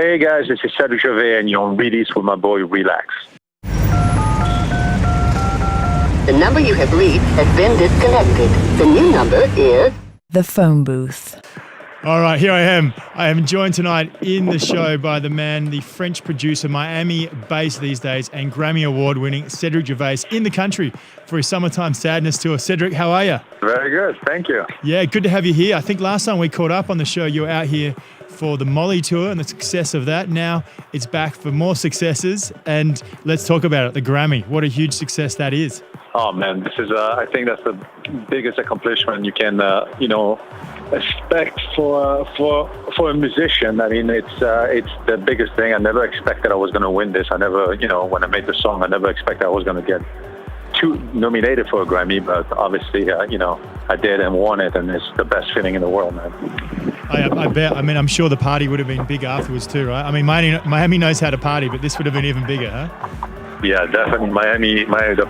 Hey guys, this is Cedric Gervais and you're on Release with my boy Reelax. The number you have reached has been disconnected. The new number is... The phone booth. All right, here I am. I am joined tonight in the show by the man, the French producer, Miami-based these days, and Grammy Award-winning Cedric Gervais in the country for his Summertime Sadness tour. Cedric, how are you? Very good, thank you. Yeah, good to have you here. I think last time we caught up on the show, you were out here for the Molly tour and the success of that. Now it's back for more successes, and let's talk about it, the Grammy. What a huge success that is. Oh man, this is I think that's the biggest accomplishment you can expect for a musician. I mean, it's the biggest thing. I never expected I was going to win this. I never, when I made the song, I never expected I was going to get nominated for a Grammy, but obviously, I did and won it, and it's the best feeling in the world, man. I bet. I mean, I'm sure the party would have been big afterwards too, right? I mean, Miami knows how to party, but this would have been even bigger, huh? Yeah, definitely. The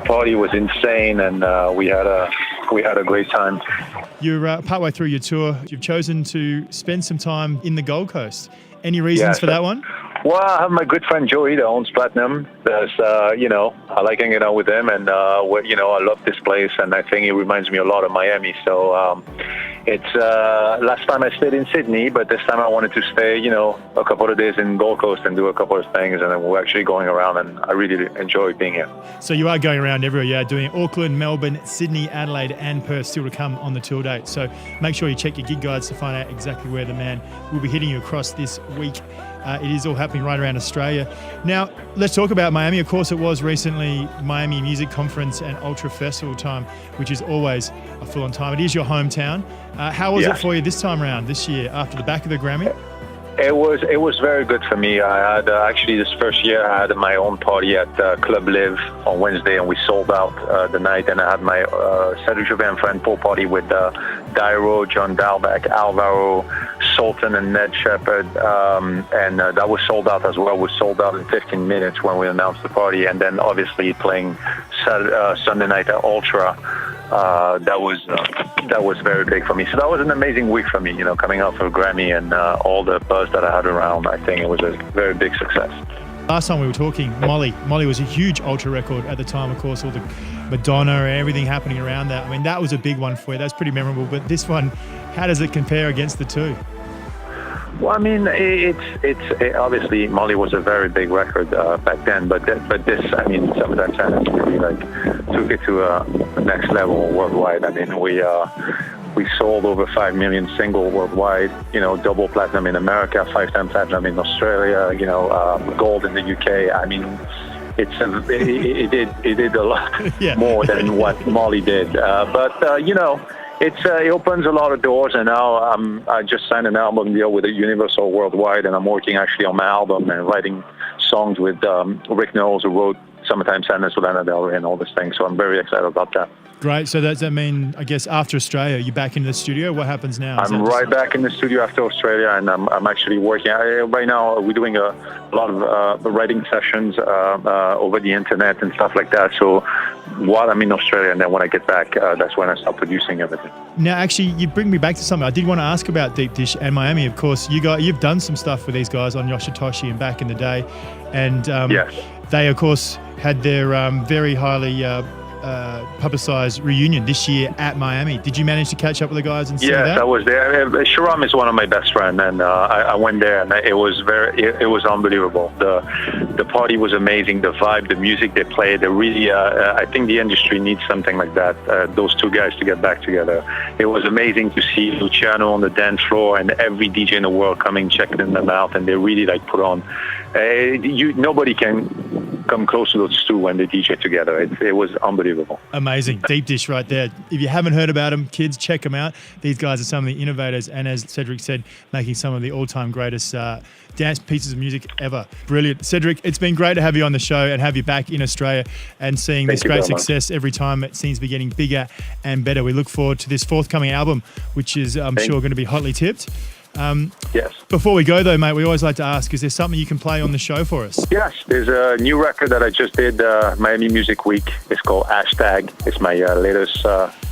party was insane, and we had a great time. You're partway through your tour. You've chosen to spend some time in the Gold Coast. Any reasons for that one? Well, I have my good friend Joey that owns Platinum. There's, I like hanging out with him, and I love this place, and I think it reminds me a lot of Miami. So it's last time I stayed in Sydney, but this time I wanted to stay, a couple of days in Gold Coast and do a couple of things, and then we're actually going around, and I really enjoy being here. So you are going around everywhere, yeah, doing Auckland, Melbourne, Sydney, Adelaide, and Perth still to come on the tour date. So make sure you check your gig guides to find out exactly where the man will be hitting you across this week. It is all happening right around Australia. Now, let's talk about Miami. Of course, it was recently Miami Music Conference and Ultra Festival time, which is always a full-on time. It is your hometown. How was it for you this time around, this year, after the back of the Grammy? It was very good for me. I had actually this first year I had my own party at Club Live on Wednesday, and we sold out the night. And I had my Cedric Gervais and Friend pool party with Dairo, John Dalbeck, Alvaro, Sultan, and Ned Shepard, and that was sold out as well. We sold out in 15 minutes when we announced the party, and then obviously playing Sunday night at Ultra. That was very big for me. So that was an amazing week for me, coming out for a Grammy and all the buzz that I had around. I think it was a very big success. Last time we were talking, Molly was a huge Ultra record at the time, of course, all the Madonna and everything happening around that. I mean, that was a big one for you. That's pretty memorable. But this one, how does it compare against the two? Well, I mean, it's obviously Molly was a very big record back then, but this, I mean, Summertime Sadness really took it to the next level worldwide. I mean, we sold over 5 million single worldwide. Double platinum in America, 5-time platinum in Australia. Gold in the UK. I mean, it did a lot more than what Molly did. It opens a lot of doors, and now I just signed an album deal with Universal Worldwide, and I'm working actually on my album and writing songs with Rick Knowles, who wrote Summertime Sadness with Lana Del Rey and all these things. So I'm very excited about that. Great. So does that mean, I guess, after Australia, you're back into the studio? What happens now? I'm right back in the studio after Australia, and I'm actually working. Right now, we're doing a lot of writing sessions over the internet and stuff like that. So while I'm in Australia, and then when I get back, that's when I start producing everything. Now, actually, you bring me back to something. I did want to ask about Deep Dish and Miami. Of course, you've done some stuff with these guys on Yoshitoshi and back in the day. And yes. They, of course, had their very highly publicized reunion this year at Miami. Did you manage to catch up with the guys and see that? Yes, I was there. Sharam is one of my best friends, and I went there, and it was unbelievable. The party was amazing. The vibe, the music they played, they really. I think the industry needs something like that. Those two guys to get back together. It was amazing to see Luciano on the dance floor and every DJ in the world coming, checking them out, and they really put on. Nobody can come close to those two when they DJ together. It was unbelievable. Amazing. Deep Dish right there. If you haven't heard about them, kids, check them out. These guys are some of the innovators, and as Cedric said, making some of the all-time greatest dance pieces of music ever. Brilliant. Cedric, it's been great to have you on the show and have you back in Australia and seeing this great success every time. It seems to be getting bigger and better. We look forward to this forthcoming album, which is, I'm sure, going to be hotly tipped. Yes. Before we go, though, mate, we always like to ask, is there something you can play on the show for us? Yes, there's a new record that I just did, Miami Music Week. It's called Hashtag. It's my latest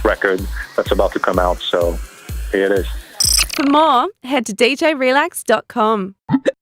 record that's about to come out, so here it is. For more, head to djrelax.com.